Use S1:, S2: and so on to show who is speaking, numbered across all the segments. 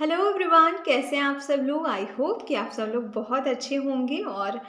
S1: Hello everyone, कैसे हैं आप सब लोग। आई होप कि आप सब लोग बहुत अच्छे होंगे। और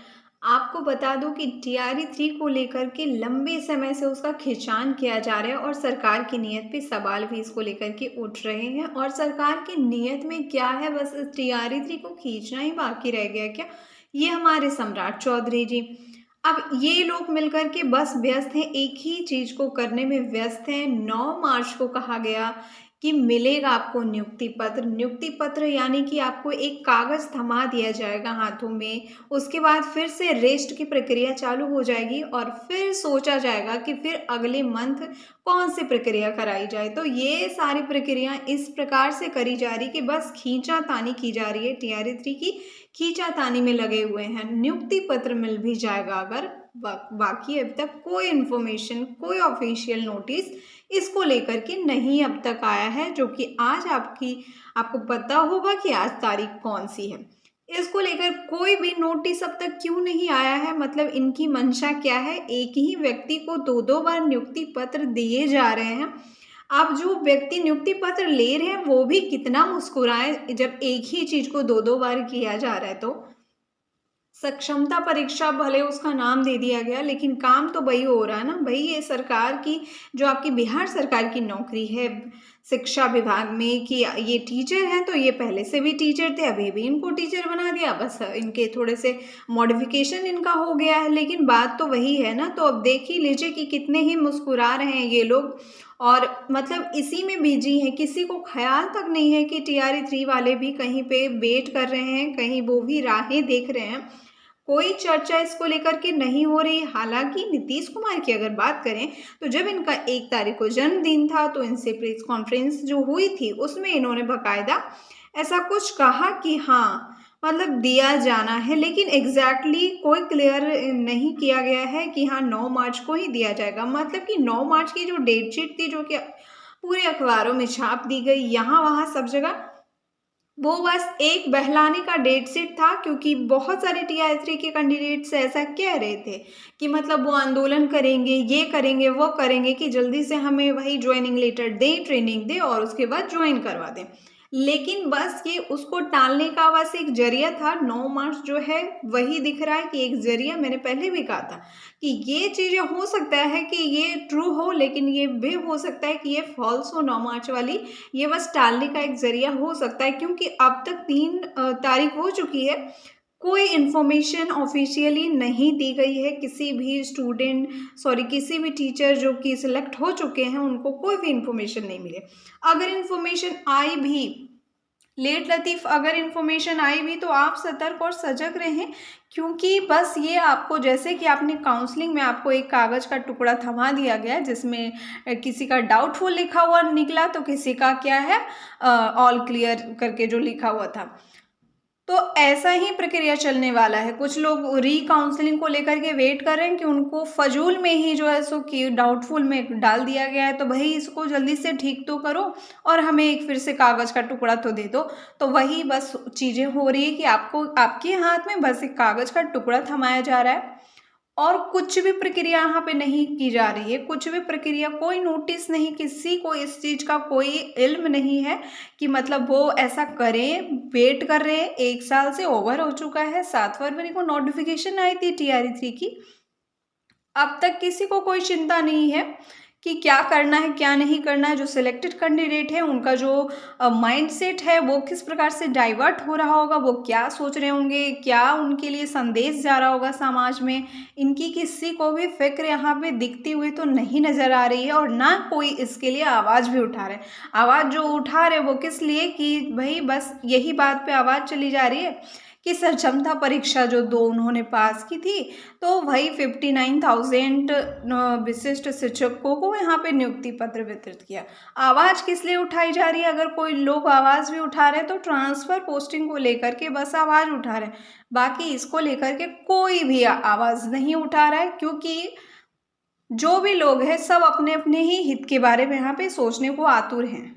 S1: आपको बता दूं कि टीआरई 3 को लेकर के लंबे समय से उसका खिंचान किया जा रहा है और सरकार की नीयत पे सवाल भी इसको लेकर के उठ रहे हैं। और सरकार की नीयत में क्या है, बस टीआरई 3 को खींचना ही बाकी रह गया क्या, ये हमारे सम्राट चौधरी जी। अब ये लोग मिलकर के बस व्यस्त हैं, एक ही चीज को करने में व्यस्त हैं। 9 मार्च को कहा गया कि मिलेगा आपको नियुक्ति पत्र। नियुक्ति पत्र यानी कि आपको एक कागज थमा दिया जाएगा हाथों में। उसके बाद फिर से रेस्ट की प्रक्रिया चालू हो जाएगी और फिर सोचा जाएगा कि फिर अगले मंथ कौन सी प्रक्रिया कराई जाए। तो ये सारी प्रक्रिया इस प्रकार से करी जा रही कि बस खींचातानी की जा रही है। टीआरई 3 की खींचातानी में लगे हुए हैं। नियुक्ति पत्र मिल भी जाएगा अगर बाकी अभी तक कोई इन्फॉर्मेशन, कोई ऑफिशियल नोटिस इसको लेकर के नहीं अब तक आया है। जो कि आज आपको पता होगा कि आज तारीख कौन सी है। इसको लेकर कोई भी नोटिस अब तक क्यों नहीं आया है, मतलब इनकी मंशा क्या है। एक ही व्यक्ति को दो दो बार नियुक्ति पत्र दिए जा रहे हैं। अब जो व्यक्ति नियुक्ति पत्र ले रहे हैं वो भी कितना मुस्कुराए जब एक ही चीज को दो दो बार किया जा रहा है। तो सक्षमता परीक्षा भले उसका नाम दे दिया गया, लेकिन काम तो वही हो रहा है ना भाई। ये सरकार की, जो आपकी बिहार सरकार की नौकरी है शिक्षा विभाग में, कि ये टीचर हैं तो ये पहले से भी टीचर थे, अभी भी इनको टीचर बना दिया। बस इनके थोड़े से मॉडिफिकेशन इनका हो गया है, लेकिन बात तो वही है ना। तो अब देख ही लीजिए कि कितने ही मुस्कुरा रहे हैं ये लोग और मतलब इसी में बिजी हैं। किसी को ख्याल तक नहीं है कि टीआरई 3 वाले भी कहीं पे वेट कर रहे हैं, कहीं वो भी राहें देख रहे हैं। कोई चर्चा इसको लेकर के नहीं हो रही। हालांकि नीतीश कुमार की अगर बात करें तो जब इनका 1 तारीख को जन्मदिन था तो इनसे प्रेस कॉन्फ्रेंस जो हुई थी उसमें इन्होंने बकायदा ऐसा कुछ कहा कि हाँ मतलब दिया जाना है, लेकिन एग्जैक्टली कोई क्लियर नहीं किया गया है कि हाँ 9 मार्च को ही दिया जाएगा। मतलब कि 9 मार्च की जो डेट शीट थी, जो कि पूरे अखबारों में छाप दी गई यहाँ वहाँ सब जगह, वो बस एक बहलाने का डेट शीट था। क्योंकि बहुत सारे टीआरई 3 के कैंडिडेट्स ऐसा कह रहे थे कि मतलब वो आंदोलन करेंगे, ये करेंगे, वो करेंगे, कि जल्दी से हमें वही ज्वाइनिंग लेटर दें, ट्रेनिंग दें और उसके बाद ज्वाइन करवा दें। लेकिन बस ये उसको टालने का बस एक जरिया था। 9 मार्च जो है वही दिख रहा है कि एक जरिया। मैंने पहले भी कहा था कि ये चीजें हो सकता है कि ये ट्रू हो, लेकिन ये भी हो सकता है कि ये फॉल्स हो। 9 मार्च वाली ये बस टालने का एक जरिया हो सकता है, क्योंकि अब तक 3 तारीख हो चुकी है। कोई इन्फॉर्मेशन ऑफिशियली नहीं दी गई है। किसी भी स्टूडेंट, सॉरी किसी भी टीचर जो कि सिलेक्ट हो चुके हैं उनको कोई भी इन्फॉर्मेशन नहीं मिले। अगर इन्फॉर्मेशन आई भी लेट लतीफ़, अगर इन्फॉर्मेशन आई भी तो आप सतर्क और सजग रहें। क्योंकि बस ये आपको, जैसे कि आपने काउंसलिंग में आपको एक कागज़ का टुकड़ा थमा दिया गया जिसमें किसी का डाउटफुल लिखा हुआ निकला, तो किसी का क्या है ऑल क्लियर करके जो लिखा हुआ था। तो ऐसा ही प्रक्रिया चलने वाला है। कुछ लोग री काउंसलिंग को लेकर के वेट कर रहे हैं कि उनको फजूल में ही जो है सो कि डाउटफुल में डाल दिया गया है, तो भाई इसको जल्दी से ठीक तो करो और हमें एक फिर से कागज़ का टुकड़ा तो दे दो। तो वही बस चीज़ें हो रही है कि आपको, आपके हाथ में बस एक कागज़ का टुकड़ा थमाया जा रहा है और कुछ भी प्रक्रिया यहाँ पे नहीं की जा रही है। कुछ भी प्रक्रिया, कोई नोटिस नहीं, किसी को इस चीज़ का कोई इल्म नहीं है कि मतलब वो ऐसा करें। वेट कर रहे हैं, 1 साल से ओवर हो चुका है। 7 फरवरी को नोटिफिकेशन आई थी टीआरई 3 की। अब तक किसी को कोई चिंता नहीं है कि क्या करना है क्या नहीं करना है। जो सिलेक्टेड कैंडिडेट है उनका जो माइंडसेट है वो किस प्रकार से डाइवर्ट हो रहा होगा, वो क्या सोच रहे होंगे, क्या उनके लिए संदेश जा रहा होगा समाज में, इनकी किसी को भी फिक्र यहाँ पे दिखती हुई तो नहीं नज़र आ रही है। और ना कोई इसके लिए आवाज़ भी उठा रहे। आवाज़ जो उठा रहे वो किस लिए, कि भाई बस यही बात पे आवाज़ चली जा रही है कि सक्षमता परीक्षा जो 2 उन्होंने पास की थी, तो वही 59,000 विशिष्ट शिक्षकों को यहाँ पे नियुक्ति पत्र वितरित किया। आवाज़ किस लिए उठाई जा रही है? अगर कोई लोग आवाज़ भी उठा रहे हैं तो ट्रांसफ़र पोस्टिंग को लेकर के बस आवाज़ उठा रहे हैं। बाकी इसको लेकर के कोई भी आवाज़ नहीं उठा रहा है, क्योंकि जो भी लोग हैं सब अपने अपने ही हित के बारे में यहाँ पे सोचने को आतुर हैं।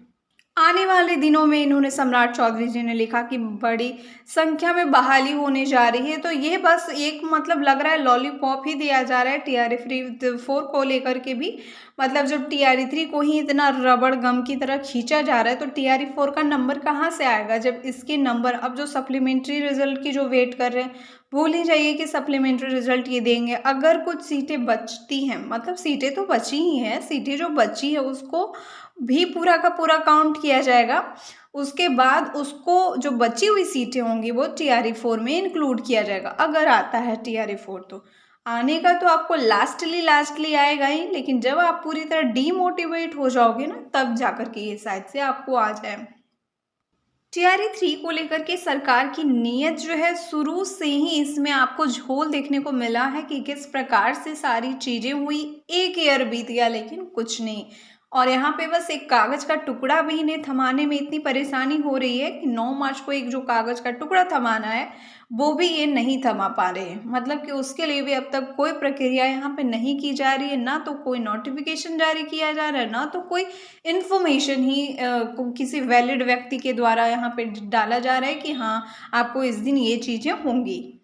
S1: आने वाले दिनों में इन्होंने सम्राट चौधरी जी ने लिखा कि बड़ी संख्या में बहाली होने जा रही है, तो ये बस एक मतलब लग रहा है लॉलीपॉप ही दिया जा रहा है टीआरई थ्री फोर को लेकर के भी। मतलब जब टीआरई थ्री को ही इतना रबड़ गम की तरह खींचा जा रहा है, तो टीआरई फोर का नंबर कहाँ से आएगा, जब इसके नंबर अब जो सप्लीमेंट्री रिजल्ट की जो वेट कर रहे हैं, भूल ही जाइए कि सप्लीमेंट्री रिजल्ट ये देंगे। अगर कुछ सीटें बचती हैं, मतलब सीटें तो बची ही हैं, सीटें जो बची है उसको भी पूरा का पूरा काउंट किया जाएगा। उसके बाद उसको जो बची हुई सीटें होंगी वो टीआरई फोर में इंक्लूड किया जाएगा, अगर आता है टीआरई फोर तो। आने का तो आपको लास्टली आएगा ही, लेकिन जब आप पूरी तरह डीमोटिवेट हो जाओगे ना, तब जाकर के ये शायद से आपको आ जाए। टीआरई थ्री को लेकर के सरकार की नीयत जो है, शुरू से ही इसमें आपको झोल देखने को मिला है कि किस प्रकार से सारी चीज़ें हुई। एक ईयर बीत गया लेकिन कुछ नहीं, और यहाँ पे बस एक कागज़ का टुकड़ा भी इन्हें थमाने में इतनी परेशानी हो रही है कि 9 मार्च को एक जो कागज़ का टुकड़ा थमाना है, वो भी ये नहीं थमा पा रहे हैं। मतलब कि उसके लिए भी अब तक कोई प्रक्रिया यहाँ पे नहीं की जा रही है, ना तो कोई नोटिफिकेशन जारी किया जा रहा है, ना तो कोई इन्फॉर्मेशन ही किसी वैलिड व्यक्ति के द्वारा यहाँ पे डाला जा रहा है कि हाँ, आपको इस दिन ये चीज़ें होंगी।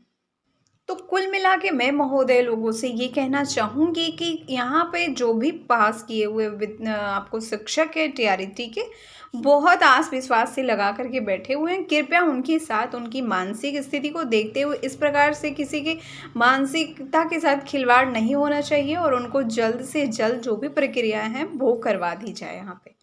S1: तो कुल मिला के मैं महोदय लोगों से ये कहना चाहूँगी कि यहाँ पे जो भी पास किए हुए आपको शिक्षक है टीआरई के, बहुत आस विश्वास से लगा करके बैठे हुए हैं। कृपया उनके साथ उनकी मानसिक स्थिति को देखते हुए इस प्रकार से किसी की मानसिकता के साथ खिलवाड़ नहीं होना चाहिए, और उनको जल्द से जल्द जो भी प्रक्रियाएं हैं वो करवा दी जाए यहाँ पे।